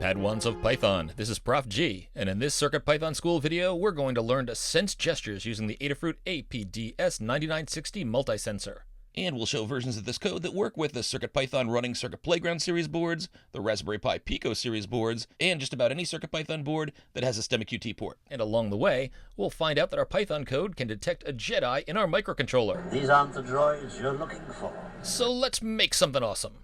Padawans of Python, this is Prof G, and in this CircuitPython School video, we're going to learn to sense gestures using the Adafruit APDS9960 multi-sensor. And we'll show versions of this code that work with the CircuitPython running CircuitPlayground series boards, the Raspberry Pi Pico series boards, and just about any CircuitPython board that has a STEMMA-QT port. And along the way, we'll find out that our Python code can detect a Jedi in our microcontroller. These aren't the droids you're looking for. So let's make something awesome.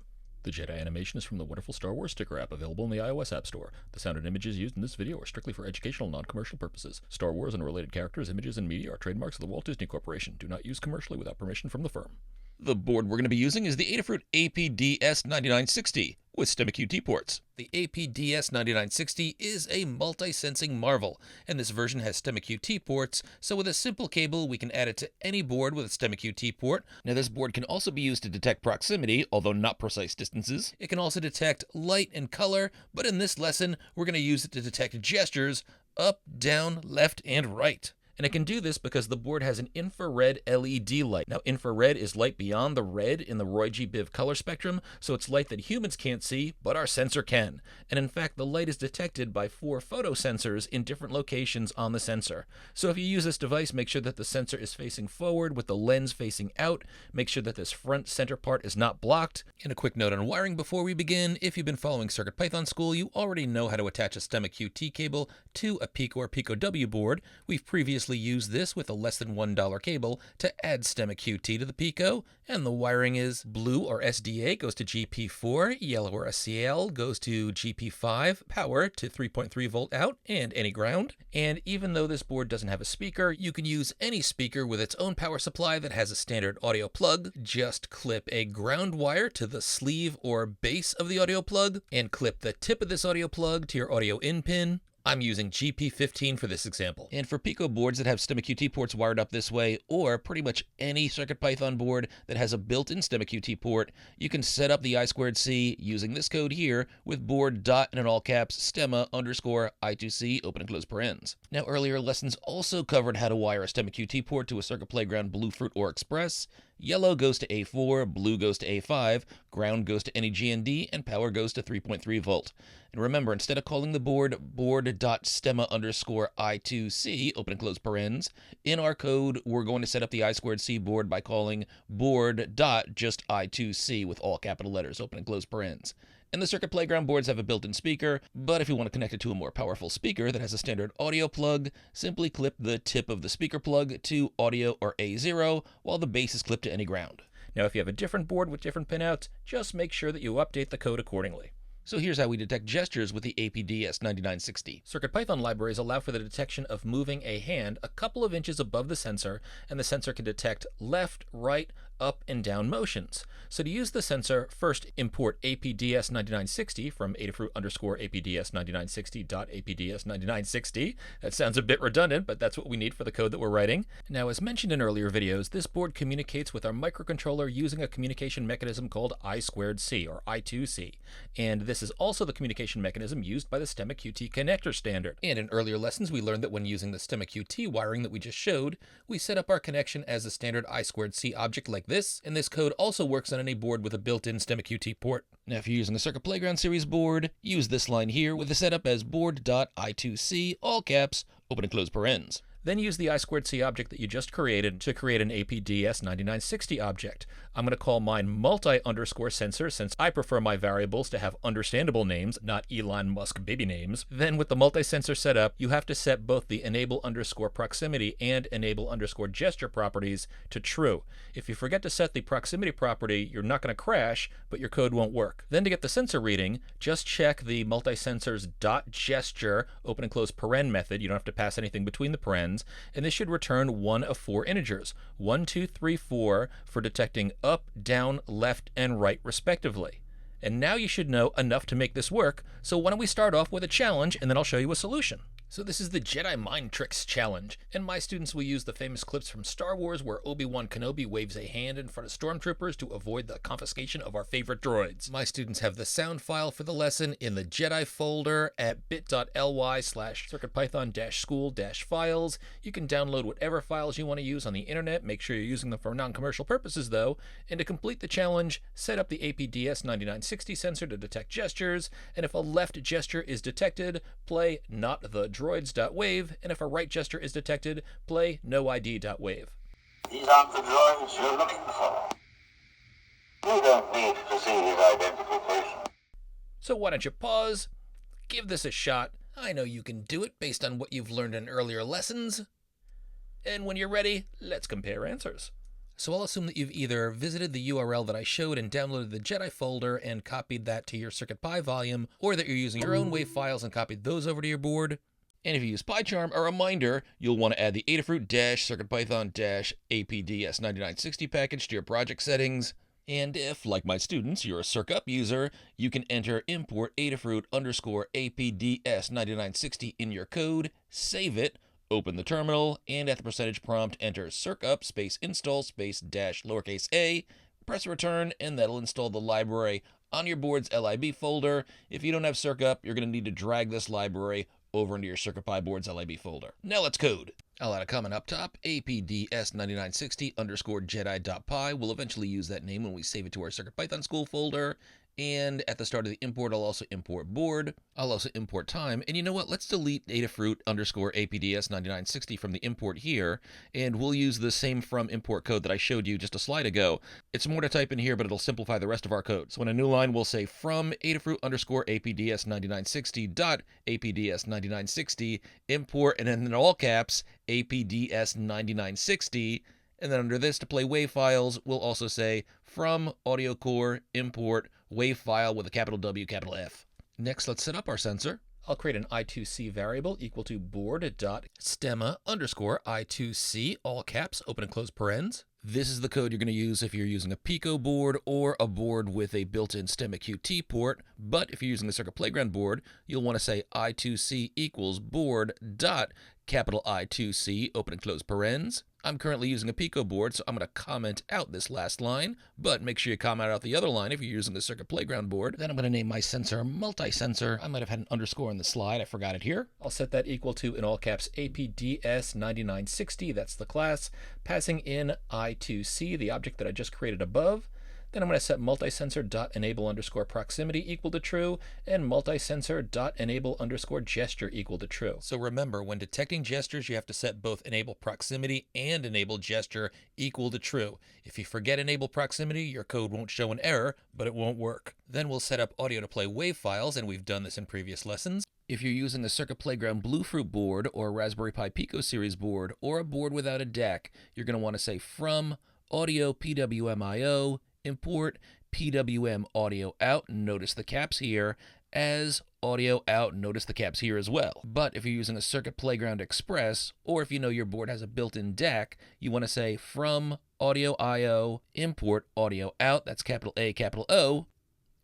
The Jedi animation is from the wonderful Star Wars sticker app available in the iOS App Store. The sound and images used in this video are strictly for educational, non-commercial purposes. Star Wars and related characters, images, and media are trademarks of the Walt Disney Corporation. Do not use commercially without permission from the firm. The board we're going to be using is the Adafruit APDS9960 with STEMMA-QT ports. The APDS9960 is a multi-sensing marvel, and this version has STEMMA-QT ports, so with a simple cable we can add it to any board with a STEMMA-QT port. Now this board can also be used to detect proximity, although not precise distances. It can also detect light and color, but in this lesson we're going to use it to detect gestures up, down, left, and right. And it can do this because the board has an infrared LED light. Now, infrared is light beyond the red in the Roy G. Biv color spectrum, so it's light that humans can't see, but our sensor can. And in fact, the light is detected by 4 photosensors in different locations on the sensor. So if you use this device, make sure that the sensor is facing forward with the lens facing out. Make sure that this front center part is not blocked. And a quick note on wiring before we begin. If you've been following CircuitPython School, you already know how to attach a STEMMA-QT cable to a Pico or Pico W board. We've previously used this with a less than $1 cable to add STEMMA-QT to the Pico, and the wiring is blue or SDA goes to GP4, yellow or SCL goes to GP5, power to 3.3 volt out, and any ground. And even though this board doesn't have a speaker, you can use any speaker with its own power supply that has a standard audio plug. Just clip a ground wire to the sleeve or base of the audio plug, and clip the tip of this audio plug to your audio in pin. I'm using GP15 for this example. And for Pico boards that have STEMMA-QT ports wired up this way, or pretty much any CircuitPython board that has a built-in STEMMA-QT port, you can set up the I2C using this code here with board dot and in all caps STEMMA_I2C open and close parens. Now earlier lessons also covered how to wire a STEMMA-QT port to a CircuitPlayground Bluefruit or Express. Yellow goes to A4, blue goes to A5, ground goes to any GND, and power goes to 3.3 volt. And remember, instead of calling the board board.stemma_I2C, open and close parens, in our code, we're going to set up the I2C board by calling board.just I2C with all capital letters, open and close parens. And the CircuitPlayground boards have a built-in speaker, but if you want to connect it to a more powerful speaker that has a standard audio plug, simply clip the tip of the speaker plug to audio or A0, while the base is clipped to any ground. Now if you have a different board with different pinouts, just make sure that you update the code accordingly. So here's how we detect gestures with the APDS9960. CircuitPython libraries allow for the detection of moving a hand a couple of inches above the sensor, and the sensor can detect left, right, up, and down motions. So to use the sensor, first import APDS9960 from Adafruit_APDS9960.APDS9960. That sounds a bit redundant, but that's what we need for the code that we're writing. Now, as mentioned in earlier videos, this board communicates with our microcontroller using a communication mechanism called I2C, or I2C. And this is also the communication mechanism used by the STEMMA-QT connector standard. And in earlier lessons, we learned that when using the STEMMA-QT wiring that we just showed, we set up our connection as a standard I2C object like this, and this code also works on any board with a built-in STEMMA-QT port. Now, if you're using a CircuitPlayground series board, use this line here with the setup as board.I2C, all caps, open and close parens. Then use the I2C object that you just created to create an APDS9960 object. I'm going to call mine multi_sensor since I prefer my variables to have understandable names, not Elon Musk baby names. Then with the multi-sensor setup, you have to set both the enable_proximity and enable_gesture properties to true. If you forget to set the proximity property, you're not going to crash, but your code won't work. Then to get the sensor reading, just check the multi-sensor's .gesture open and close paren method. You don't have to pass anything between the parens. And this should return one of 4 integers, 1, 2, 3, 4, for detecting up, down, left, and right respectively. And now you should know enough to make this work, so why don't we start off with a challenge and then I'll show you a solution. So this is the Jedi Mind Tricks Challenge, and my students will use the famous clips from Star Wars where Obi-Wan Kenobi waves a hand in front of stormtroopers to avoid the confiscation of our favorite droids. My students have the sound file for the lesson in the Jedi folder at bit.ly/CircuitPython-School-Files. You can download whatever files you want to use on the internet. Make sure you're using them for non-commercial purposes though. And to complete the challenge, set up the APDS9960 sensor to detect gestures, and if a left gesture is detected, play not the droids.wave, and if a right gesture is detected, play noid.wave. These aren't the droids you're looking for. You don't need to see his identification. So why don't you pause, give this a shot. I know you can do it based on what you've learned in earlier lessons. And when you're ready, let's compare answers. So I'll assume that you've either visited the URL that I showed and downloaded the Jedi folder and copied that to your CircuitPy volume, or that you're using your own WAV files and copied those over to your board. And if you use PyCharm, a reminder, you'll want to add the Adafruit CircuitPython APDS9960 package to your project settings. And if, like my students, you're a CircUp user, you can enter import Adafruit _APDS9960 in your code, save it, open the terminal, and at the percentage prompt, enter circup space install space dash lowercase a, press return, and that'll install the library on your board's lib folder. If you don't have circup, you're going to need to drag this library over into your CircuitPy board's lib folder. Now let's code. I'll add a comment up top, APDS9960_Jedi.py. We'll eventually use that name when we save it to our CircuitPython School folder. And at the start of the import, I'll also import board. I'll also import time. And you know what? Let's delete Adafruit _APDS9960 from the import here. And we'll use the same from import code that I showed you just a slide ago. It's more to type in here, but it'll simplify the rest of our code. So in a new line, we'll say from Adafruit _APDS9960.APDS9960 import, and then in all caps, APDS9960. And then under this, to play WAV files, we'll also say from audio core import WAV file with a capital W, capital F. Next, let's set up our sensor. I'll create an I2C variable equal to board.stemma_I2C, all caps, open and close parens. This is the code you're going to use if you're using a Pico board or a board with a built-in STEMMA-QT port. But if you're using the CircuitPlayground board, you'll want to say I2C equals board.capital I2C, open and close parens. I'm currently using a Pico board, so I'm going to comment out this last line, but make sure you comment out the other line if you're using the CircuitPlayground board. Then I'm going to name my sensor multi-sensor. I might have had an underscore in the slide. I forgot it here. I'll set that equal to, in all caps, APDS9960. That's the class. Passing in I2C, the object that I just created above. Then I'm going to set multisensor.enable_proximity equal to true and multisensor.enable_gesture equal to true. So remember, when detecting gestures, you have to set both enable proximity and enable gesture equal to true. If you forget enable proximity, your code won't show an error, but it won't work. Then we'll set up audio to play WAV files, and we've done this in previous lessons. If you're using a CircuitPlayground Bluefruit board or a Raspberry Pi Pico series board or a board without a DAC, you're going to want to say from audio PWMIO import PWM audio out, notice the caps here, as audio out, notice the caps here as well. But if you're using a CircuitPlayground Express, or if you know your board has a built-in DAC, you want to say from audio IO, import audio out, that's capital A, capital O.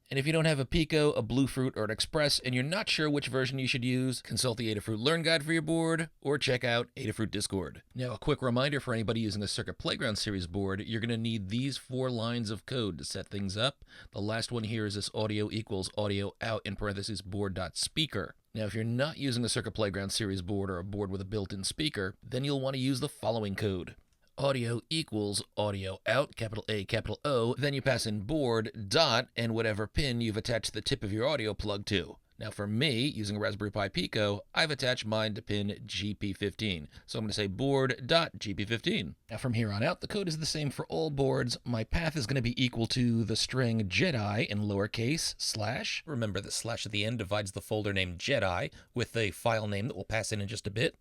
And if you don't have a Pico, a Bluefruit, or an Express, and you're not sure which version you should use, consult the Adafruit Learn Guide for your board, or check out Adafruit Discord. Now, a quick reminder for anybody using the CircuitPlayground series board, you're going to need these 4 lines of code to set things up. The last one here is this audio equals audio out, in parentheses, board.speaker. Now, if you're not using the CircuitPlayground series board or a board with a built-in speaker, then you'll want to use the following code. Audio equals audio out, capital A, capital O, then you pass in board, dot, and whatever pin you've attached the tip of your audio plug to. Now for me, using a Raspberry Pi Pico, I've attached mine to pin GP15. So I'm going to say board.gp15. Now from here on out, the code is the same for all boards. My path is going to be equal to the string Jedi in lowercase slash. Remember the slash at the end divides the folder named Jedi with the file name that we'll pass in just a bit.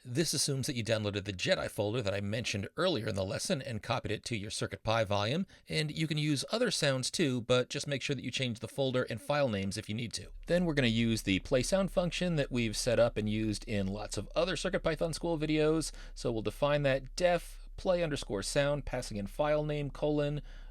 This assumes that you downloaded the Jedi folder that I mentioned earlier in the lesson and copied it to your CircuitPy volume, and you can use other sounds too, but just make sure that you change the folder and file names if you need to. Then we're going to use the play sound function that we've set up and used in lots of other CircuitPython School videos, so we'll define that def play_sound, passing in file name,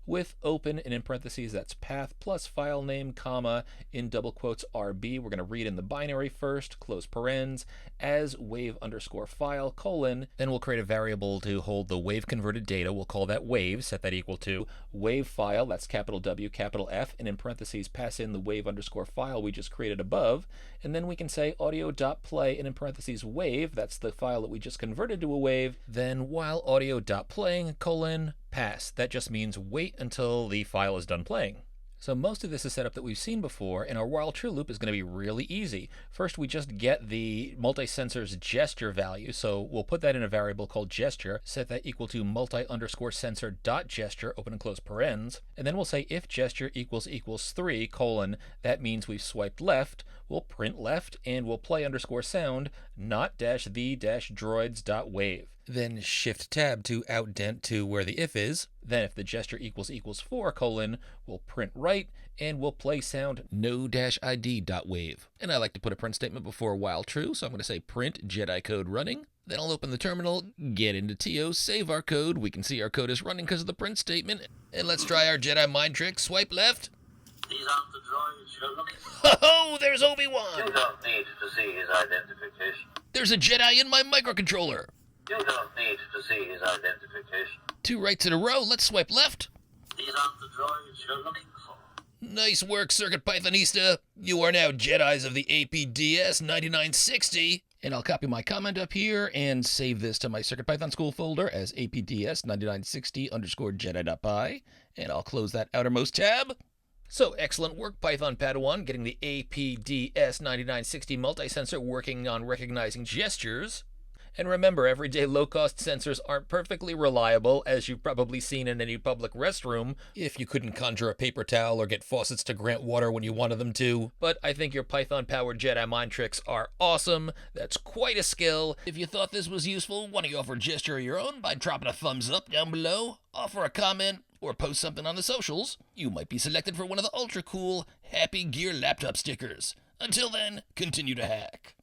with open, and in parentheses that's path plus file name, comma, in double quotes RB. We're going to read in the binary first, close parens, as wave underscore file, colon. Then we'll create a variable to hold the wave converted data. We'll call that wave, set that equal to wave file, that's capital W, capital F, and in parentheses pass in the wave underscore file we just created above. And then we can say audio.play, and in parentheses wave, that's the file that we just converted to a wave. Then while audio.playing, colon, pass. That just means wait until the file is done playing. So most of this is setup that we've seen before, and our while true loop is going to be really easy. First, we just get the multi-sensor's gesture value, so we'll put that in a variable called gesture, set that equal to multi_sensor.gesture, open and close parens, and then we'll say if gesture equals 3, colon, that means we've swiped left, we'll print left, and we'll play underscore sound, not dash the dash droids.wave. Then shift tab to outdent to where the if is. Then if the gesture equals 4, colon, we'll print right, and we'll play sound no-id.wave. And I like to put a print statement before while true, so I'm going to say print Jedi code running. Then I'll open the terminal, get into TO, save our code. We can see our code is running because of the print statement. And let's try our Jedi mind trick. Swipe left. These aren't the droids you're looking for. Ho-ho, there's Obi-Wan! You don't need to see his identification. There's a Jedi in my microcontroller. You don't need to see his identification. 2 rights in a row, let's swipe left. These aren't the droids you're looking for. Nice work, CircuitPythonista. You are now Jedis of the APDS9960. And I'll copy my comment up here and save this to my CircuitPython School folder as APDS9960_Jedi.py. And I'll close that outermost tab. So excellent work, Python Padawan, getting the APDS9960 multi-sensor working on recognizing gestures. And remember, everyday low-cost sensors aren't perfectly reliable, as you've probably seen in any public restroom, if you couldn't conjure a paper towel or get faucets to grant water when you wanted them to. But I think your Python-powered Jedi mind tricks are awesome. That's quite a skill. If you thought this was useful, why don't you offer a gesture of your own by dropping a thumbs up down below, offer a comment, or post something on the socials. You might be selected for one of the ultra-cool Happy Gear laptop stickers. Until then, continue to hack.